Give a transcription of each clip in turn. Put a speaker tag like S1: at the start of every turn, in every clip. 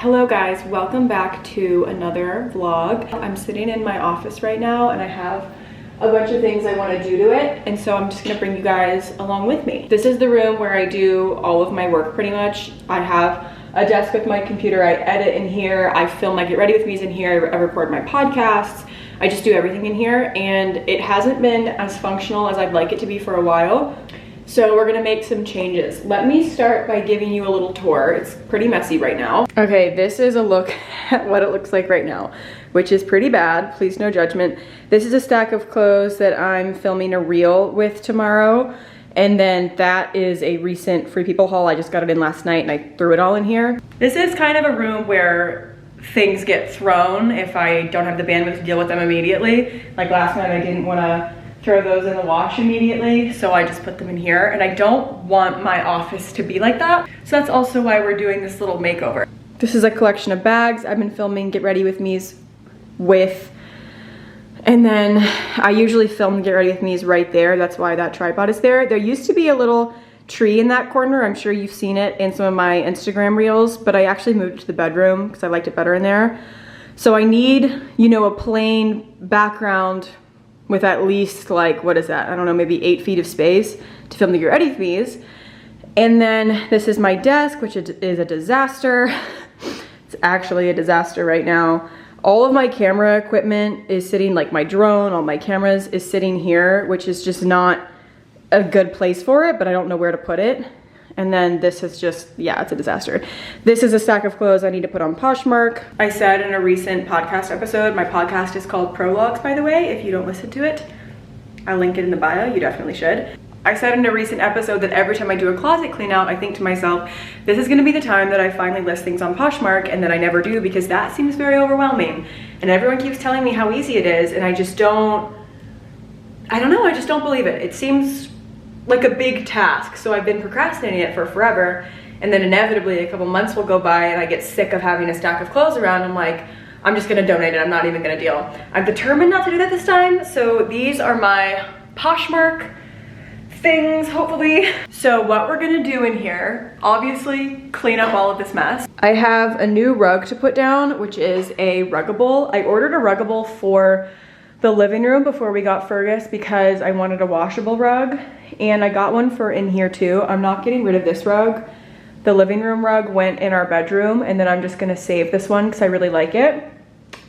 S1: Hello guys, welcome back to another vlog. I'm sitting in my office right now and I have a bunch of things I want to do to it, and so I'm just gonna bring you guys along with me. This is the room where I do all of my work pretty much. I have a desk with my computer, I edit in here, I film my Get Ready With Me's in here, I record my podcasts, I just do everything in here, and it hasn't been as functional as I'd like it to be for a while. So we're gonna make some changes. Let me start by giving you a little tour. It's pretty messy right now. Okay, this is a look at what it looks like right now, which is pretty bad, please no judgment. This is a stack of clothes that I'm filming a reel with tomorrow. And then that is a recent Free People haul. I just got it in last night and I threw it all in here. This is kind of a room where things get thrown if I don't have the bandwidth to deal with them immediately. Like last night I didn't wanna throw those in the wash immediately, so I just put them in here, and I don't want my office to be like that. So that's also why we're doing this little makeover. This is a collection of bags I've been filming Get Ready With Me's with, and then I usually film Get Ready With Me's right there. That's why that tripod is there. There used to be a little tree in that corner. I'm sure you've seen it in some of my Instagram reels, but I actually moved it to the bedroom because I liked it better in there. So I need, you know, a plain background with at least like, what is that? I don't know, maybe 8 feet of space to film the Get Ready With Me's. And then this is my desk, which is a disaster. It's actually a disaster right now. All of my camera equipment is sitting, like my drone, all my cameras is sitting here, which is just not a good place for it, but I don't know where to put it. And then this is just, yeah, it's a disaster. This is a stack of clothes I need to put on Poshmark. I said in a recent podcast episode, my podcast is called Prologues, by the way. If you don't listen to it, I'll link it in the bio, you definitely should. I said in a recent episode that every time I do a closet clean out, I think to myself, this is gonna be the time that I finally list things on Poshmark, and then I never do because that seems very overwhelming. And everyone keeps telling me how easy it is, and I just don't know, I just don't believe it. It seems like a big task, so I've been procrastinating it for forever, and then inevitably a couple months will go by and I get sick of having a stack of clothes around. I'm like, I'm just gonna donate it, I'm not even gonna deal. I'm determined not to do that this time, so these are my Poshmark things, hopefully. So what we're gonna do in here, obviously clean up all of this mess. I have a new rug to put down, which is a Ruggable. I ordered a Ruggable for the living room before we got Fergus because I wanted a washable rug, and I got one for in here too. I'm not getting rid of this rug. The living room rug went in our bedroom, and then I'm just gonna save this one because I really like it.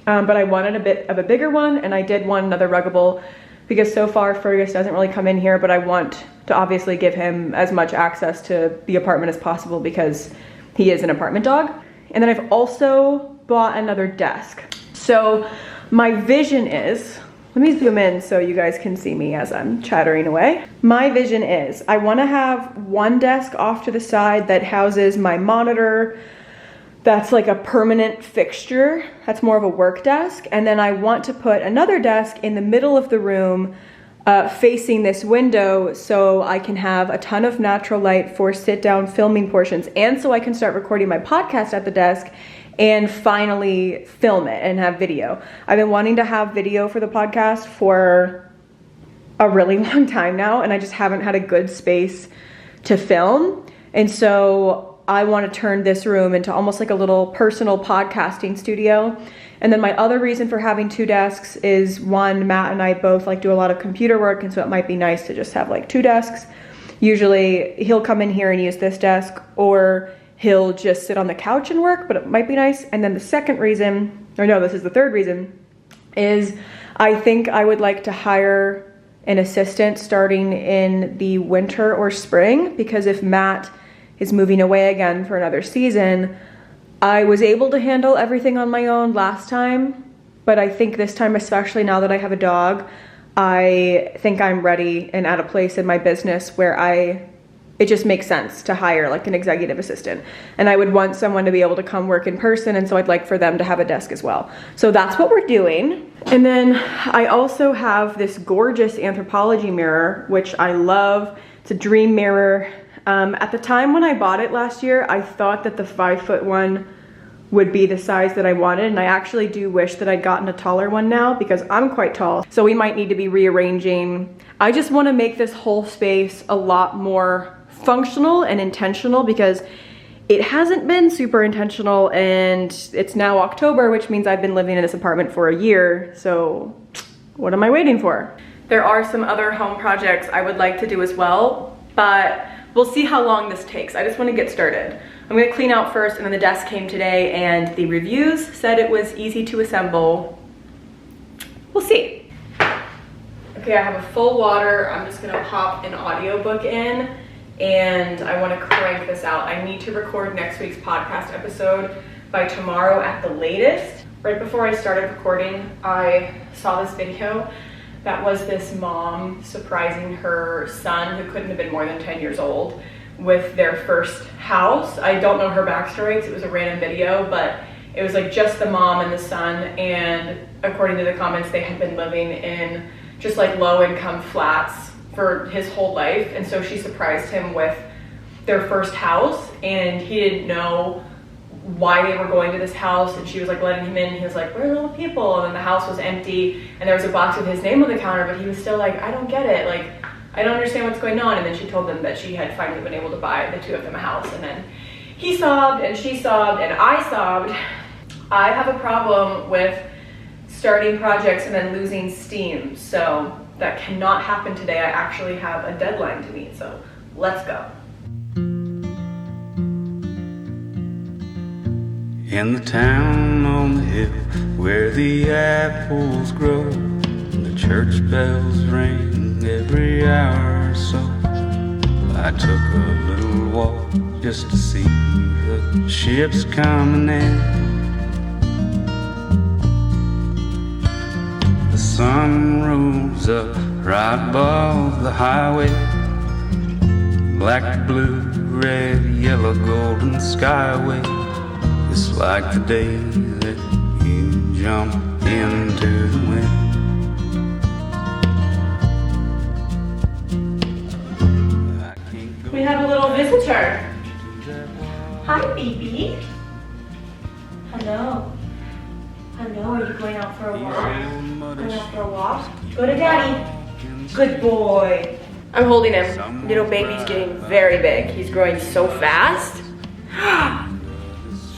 S1: But I wanted a bit of a bigger one, and I did want another Ruggable because so far Fergus doesn't really come in here, but I want to obviously give him as much access to the apartment as possible because he is an apartment dog. And then I've also bought another desk. So my vision is, let me zoom in so you guys can see me as I'm chattering away. My vision is I want to have one desk off to the side that houses my monitor. That's like a permanent fixture. That's more of a work desk. And then I want to put another desk in the middle of the room facing this window so I can have a ton of natural light for sit down filming portions, and so I can start recording my podcast at the desk and finally film it and have video. I've been wanting to have video for the podcast for a really long time now, and I just haven't had a good space to film. And so I want to turn this room into almost like a little personal podcasting studio. And then my other reason for having two desks is, one, Matt and I both like do a lot of computer work, and so it might be nice to just have like two desks. Usually he'll come in here and use this desk, or he'll just sit on the couch and work, but it might be nice. And then the second reason, or no, this is the third reason, is I think I would like to hire an assistant starting in the winter or spring, because if Matt is moving away again for another season, I was able to handle everything on my own last time, but I think this time, especially now that I have a dog, I think I'm ready and at a place in my business where it just makes sense to hire like an executive assistant. And I would want someone to be able to come work in person, and so I'd like for them to have a desk as well. So that's what we're doing. And then I also have this gorgeous Anthropologie mirror, which I love. It's a dream mirror. At the time when I bought it last year, I thought that the 5-foot one would be the size that I wanted, and I actually do wish that I'd gotten a taller one now because I'm quite tall, so we might need to be rearranging. I just want to make this whole space a lot more functional and intentional because it hasn't been super intentional, and it's now October, which means I've been living in this apartment for a year, so what am I waiting for? There are some other home projects I would like to do as well, but we'll see how long this takes. I just want to get started. I'm gonna clean out first, and then the desk came today and the reviews said it was easy to assemble. We'll see. Okay, I have a full water. I'm just gonna pop an audiobook in, and I wanna crank this out. I need to record next week's podcast episode by tomorrow at the latest. Right before I started recording, I saw this video that was this mom surprising her son, who couldn't have been more than 10 years old, with their first house. I don't know her backstory because it was a random video, but it was like just the mom and the son, and according to the comments, they had been living in just like low income flats for his whole life, and so she surprised him with their first house, and he didn't know why they were going to this house, and she was like letting him in. He was like, "Where are all the people?" And then the house was empty, and there was a box with his name on the counter, but he was still like, "I don't get it, like I don't understand what's going on." And then she told them that she had finally been able to buy the two of them a house, and then he sobbed and she sobbed and I sobbed. I have a problem with starting projects and then losing steam, so that cannot happen today. I actually have a deadline to meet, so let's go.
S2: In the town on the hill where the apples grow, the church bells ring every hour or so. I took a little walk just to see the ships coming in. The sun rose up right above the highway, black, blue, red, yellow, golden skyway. It's like the day that you jump into the wind.
S1: We have a little visitor. Hi, baby. Hello. Hello, are you going out for a walk? Going out for a walk? Go to daddy. Good boy. I'm holding him. Little baby's getting very big. He's growing so fast.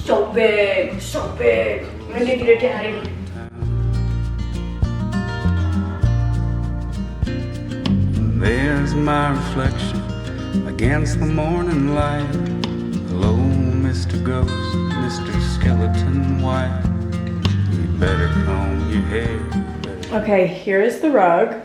S1: So big, so big. I'm gonna give you to daddy.
S2: There's my reflection against the morning light. Hello, Mr. Ghost, Mr. Skeleton White. You better comb your hair.
S1: Okay, here is the rug.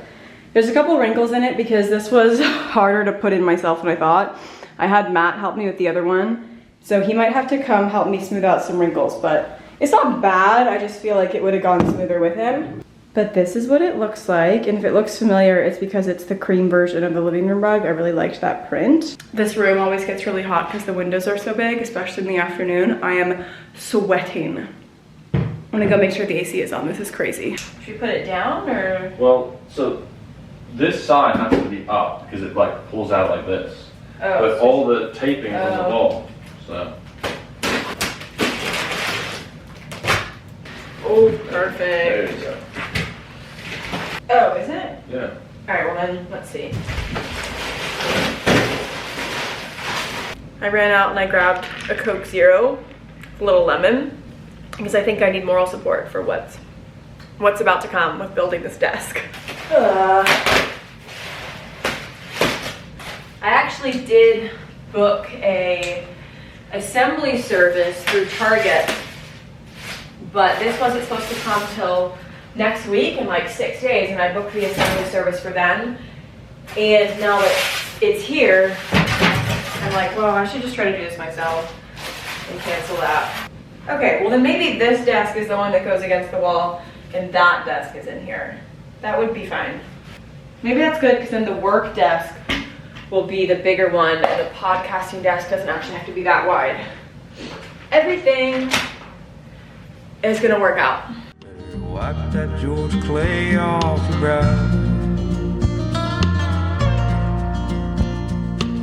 S1: There's a couple wrinkles in it because this was harder to put in myself than I thought. I had Matt help me with the other one, so he might have to come help me smooth out some wrinkles, but it's not bad. I just feel like it would have gone smoother with him. But this is what it looks like, and if it looks familiar, it's because it's the cream version of the living room rug. I really liked that print. This room always gets really hot because the windows are so big, especially in the afternoon. I am sweating. I'm gonna go make sure the AC is on. This is crazy. Should we put it down, or?
S3: Well, so this side has to be up because it like pulls out like this.
S1: Oh,
S3: but all the taping is on the wall, so.
S1: Oh,
S3: There
S1: perfect.
S3: you go.
S1: Oh, is it?
S3: Yeah.
S1: All right, well then, let's see. I ran out and I grabbed a Coke Zero, a little lemon, because I think I need moral support for what's about to come with building this desk. I actually did book a assembly service through Target, but this wasn't supposed to come till next week in like 6 days, and I booked the assembly service for then, and now that it's here, I'm like, well, I should just try to do this myself and cancel that. Okay, well then maybe this desk is the one that goes against the wall and that desk is in here. That would be fine. Maybe that's good, because then the work desk will be the bigger one and the podcasting desk doesn't actually have to be that wide. Everything is gonna work out.
S2: Wipe that George Clay off your brow.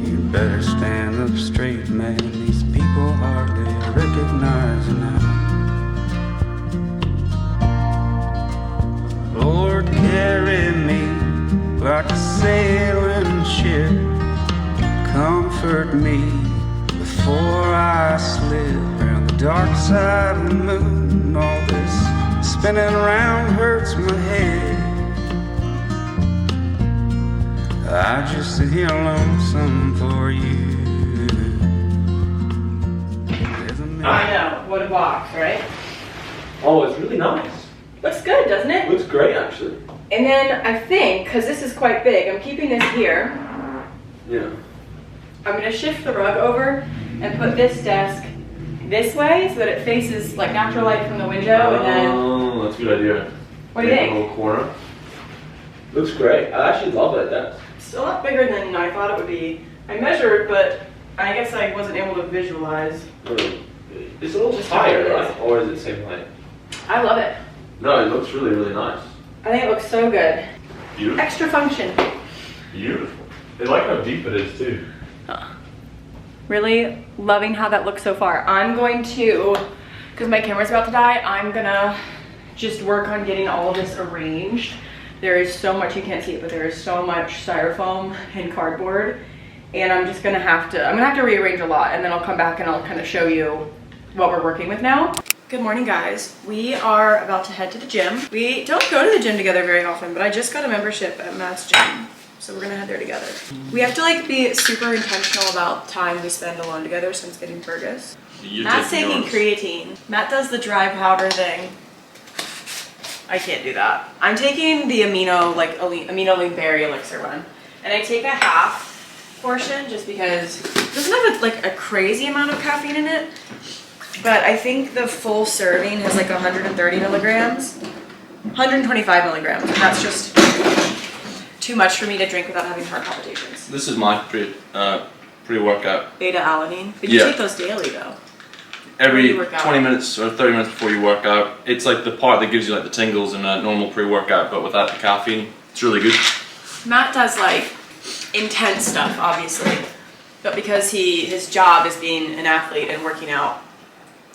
S2: You better stand up straight, man. These people hardly recognize you now. Lord, carry me like a sailing ship. Comfort me before I I slip around the dark side of the moon. All this spinning around hurts my head. I just sit here lonesome for you.
S1: I know, what a box, right?
S3: Oh, it's really nice.
S1: Looks good, doesn't it?
S3: Looks great, actually.
S1: And then I think, because this is quite big, I'm keeping this here.
S3: Yeah.
S1: I'm going to shift the rug over and put this desk this way so that it faces like natural light from the window. And then,
S3: oh, that's a good idea.
S1: What do you
S3: Make
S1: think?
S3: a little corner. Looks great. I actually love that desk.
S1: It's a lot bigger than I thought it would be. I measured, but I guess I wasn't able to visualize.
S3: It's a little
S1: Just
S3: higher,
S1: how it
S3: right? Or is it the same height?
S1: I love it.
S3: No, it looks really, really nice.
S1: I think it looks so good.
S3: Beautiful.
S1: Extra function.
S3: Beautiful. I like how deep it is, too.
S1: Really loving how that looks so far. I'm going to, because my camera's about to die, I'm gonna just work on getting all of this arranged. There is so much, you can't see it, but there is so much styrofoam and cardboard. And I'm just gonna have to rearrange a lot, and then I'll come back and I'll kind of show you what we're working with now. Good morning, guys. We are about to head to the gym. We don't go to the gym together very often, but I just got a membership at Matt's gym. So we're gonna head there together. We have to like be super intentional about time we spend alone together since getting Fergus. Matt's taking creatine. Matt does the dry powder thing. I can't do that. I'm taking the amino berry elixir one. And I take a half portion just because it doesn't have like a crazy amount of caffeine in it. But I think the full serving has like 130 milligrams, 125 milligrams, and that's just too much for me to drink without having heart palpitations.
S4: This is my pre-workout.
S1: Beta alanine. But you take those daily though.
S4: Every 20 minutes or 30 minutes before you work out. It's like the part that gives you like the tingles in a normal pre-workout, but without the caffeine. It's really good.
S1: Matt does like intense stuff, obviously, but because his job is being an athlete and working out,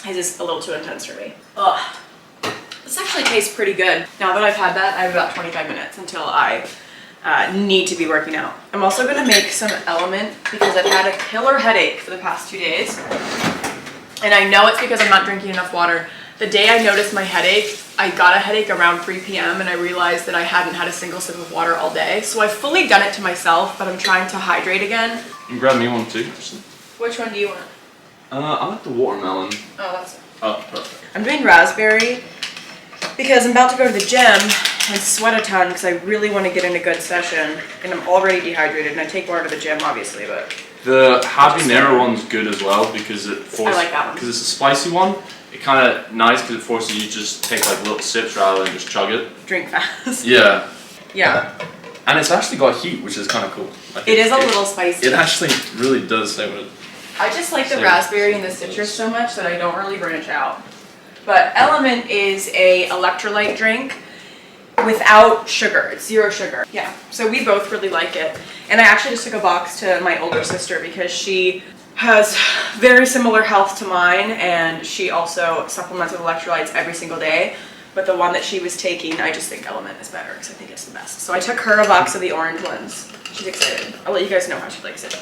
S1: his is a little too intense for me. Ugh. This actually tastes pretty good. Now that I've had that, I have about 25 minutes until I need to be working out. I'm also gonna make some LMNT because I've had a killer headache for the past 2 days. And I know it's because I'm not drinking enough water. The day I noticed my headache, I got a headache around 3 p.m. and I realized that I hadn't had a single sip of water all day. So I've fully done it to myself, but I'm trying to hydrate again.
S4: You can grab me one too.
S1: Which one do you want?
S4: I like the watermelon.
S1: Oh, that's it.
S4: Oh, perfect.
S1: I'm doing raspberry because I'm about to go to the gym and sweat a ton because I really want to get in a good session. And I'm already dehydrated and I take water to the gym, obviously, but...
S4: The habanero one's good as well because it forces.
S1: I like that one.
S4: Because it's a spicy one. It kind of nice because it forces you to just take like little sips rather than just chug it.
S1: Drink fast.
S4: Yeah.
S1: Yeah.
S4: And it's actually got heat, which is kind of cool. Like
S1: It is a little spicy.
S4: It actually really does say what it.
S1: I just like the raspberry and the citrus so much that I don't really branch out. But LMNT is a electrolyte drink without sugar. It's 0 sugar. Yeah, so we both really like it. And I actually just took a box to my older sister because she has very similar health to mine and she also supplements with electrolytes every single day. But the one that she was taking, I just think LMNT is better because I think it's the best. So I took her a box of the orange ones. She's excited. I'll let you guys know how she likes it.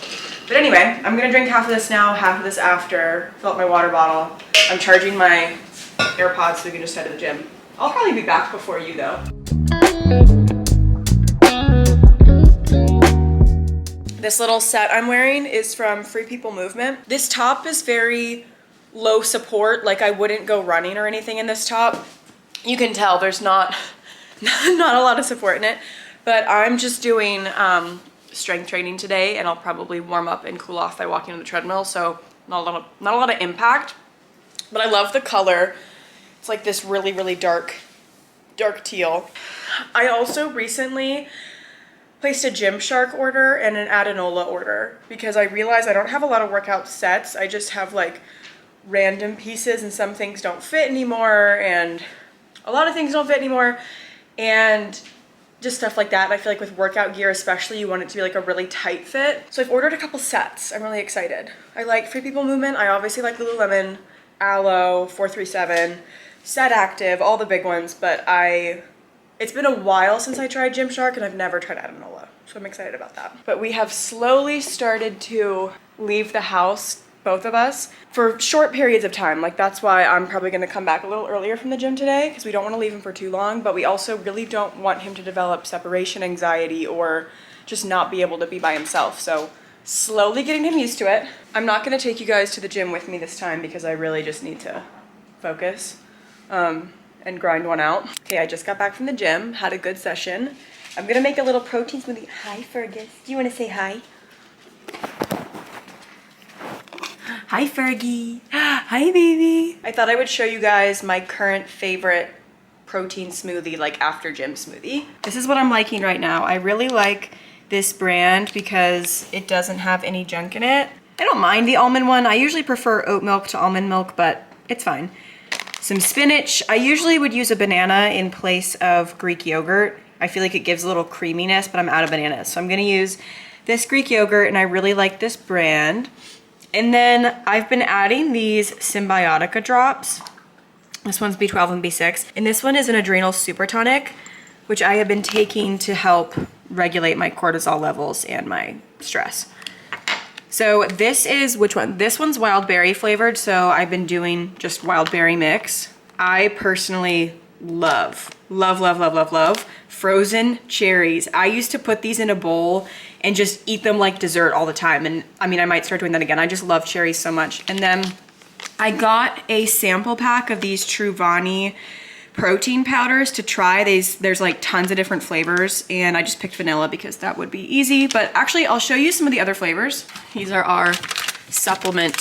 S1: But anyway, I'm gonna drink half of this now, half of this after, fill up my water bottle. I'm charging my AirPods so we can just head to the gym. I'll probably be back before you though. This little set I'm wearing is from Free People Movement. This top is very low support, like I wouldn't go running or anything in this top. You can tell there's not a lot of support in it, but I'm just doing strength training today and I'll probably warm up and cool off by walking on the treadmill, so not a lot of impact, but I love the color. It's like this really, really dark teal. I also recently placed a Gymshark order and an Adenola order because I realized I don't have a lot of workout sets. I just have like random pieces and some things don't fit anymore and a lot of things don't fit anymore and just stuff like that. And I feel like with workout gear especially, you want it to be like a really tight fit. So I've ordered a couple sets. I'm really excited. I like Free People Movement. I obviously like Lululemon, Aloe, 437, Set Active, all the big ones, but it's been a while since I tried Gymshark and I've never tried Adenola, so I'm excited about that. But we have slowly started to leave the house both of us, for short periods of time. Like that's why I'm probably gonna come back a little earlier from the gym today, because we don't wanna leave him for too long, but we also really don't want him to develop separation anxiety or just not be able to be by himself. So slowly getting him used to it. I'm not gonna take you guys to the gym with me this time because I really just need to focus and grind one out. Okay, I just got back from the gym, had a good session. I'm gonna make a little protein smoothie. Hi, Fergus. Do you wanna say hi? Hi, Fergie. Hi, baby. I thought I would show you guys my current favorite protein smoothie, like after gym smoothie. This is what I'm liking right now. I really like this brand because it doesn't have any junk in it. I don't mind the almond one. I usually prefer oat milk to almond milk, but it's fine. Some spinach. I usually would use a banana in place of Greek yogurt. I feel like it gives a little creaminess, but I'm out of bananas. So I'm gonna use this Greek yogurt, and I really like this brand. And then I've been adding these Symbiotica drops. This one's B12 and B6. And this one is an adrenal super tonic, which I have been taking to help regulate my cortisol levels and my stress. So this is, which one? This one's wild berry flavored. So I've been doing just wild berry mix. I personally love frozen cherries. I used to put these in a bowl and just eat them like dessert all the time. And I mean, I might start doing that again. I just love cherries so much. And then I got a sample pack of these Truvani protein powders to try. There's like tons of different flavors, and I just picked vanilla because that would be easy. But actually, I'll show you some of the other flavors. These are our supplement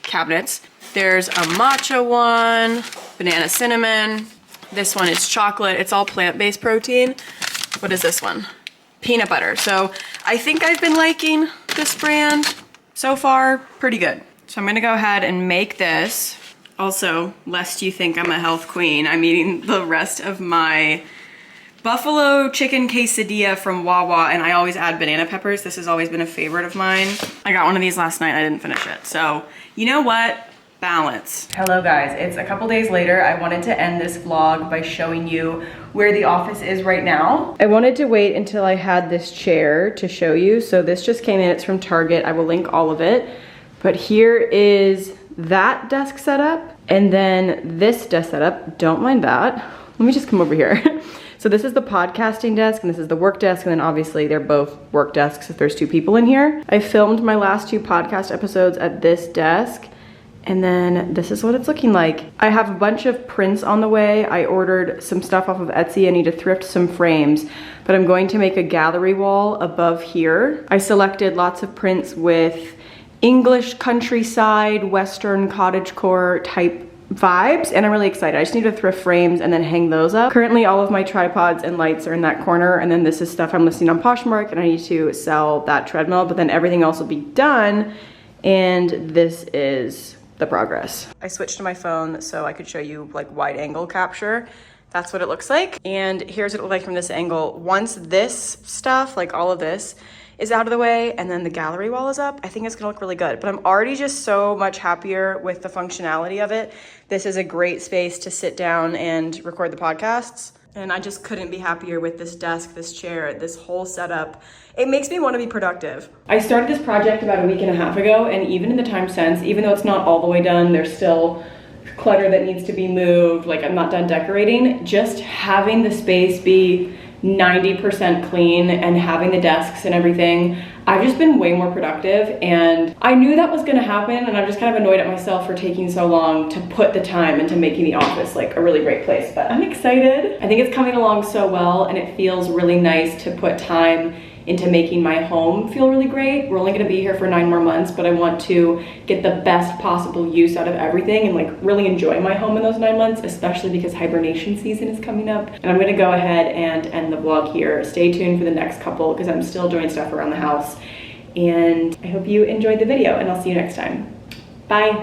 S1: cabinets. There's a matcha one, banana cinnamon. This one is chocolate. It's all plant-based protein. What is this one? Peanut butter. So I think I've been liking this brand so far pretty good. So I'm gonna go ahead and make this. Also, lest you think I'm a health queen, I'm eating the rest of my buffalo chicken quesadilla from Wawa, and I always add banana peppers. This has always been a favorite of mine. I got one of these last night and I didn't finish it. So you know what? Balance. Hello guys, it's a couple days later. I wanted to end this vlog by showing you where the office is right now. I wanted to wait until I had this chair to show you. So this just came in, it's from Target. I will link all of it. But here is that desk setup, and then this desk setup. Don't mind that. Let me just come over here. So this is the podcasting desk, and this is the work desk, and then obviously they're both work desks if there's two people in here. I filmed my last two podcast episodes at this desk. And then this is what it's looking like. I have a bunch of prints on the way. I ordered some stuff off of Etsy. I need to thrift some frames, but I'm going to make a gallery wall above here. I selected lots of prints with English countryside, Western cottagecore type vibes, and I'm really excited. I just need to thrift frames and then hang those up. Currently, all of my tripods and lights are in that corner, and then this is stuff I'm listing on Poshmark, and I need to sell that treadmill, but then everything else will be done, and this is the progress. I switched to my phone so I could show you like wide angle capture. That's what it looks like. And here's what it looks like from this angle. Once this stuff, like all of this, is out of the way and then the gallery wall is up, I think it's gonna look really good. But I'm already just so much happier with the functionality of it. This is a great space to sit down and record the podcasts. And I just couldn't be happier with this desk, this chair, this whole setup. It makes me want to be productive. I started this project about a week and a half ago, and even in the time since, even though it's not all the way done, there's still clutter that needs to be moved, like I'm not done decorating. Just having the space be 90% clean and having the desks and everything, I've just been way more productive, and I knew that was gonna happen, and I'm just kind of annoyed at myself for taking so long to put the time into making the office like a really great place, but I'm excited. I think it's coming along so well, and it feels really nice to put time into making my home feel really great. We're only gonna be here for 9 more months, but I want to get the best possible use out of everything and like really enjoy my home in those 9 months, especially because hibernation season is coming up. And I'm gonna go ahead and end the vlog here. Stay tuned for the next couple because I'm still doing stuff around the house. And I hope you enjoyed the video, and I'll see you next time. Bye.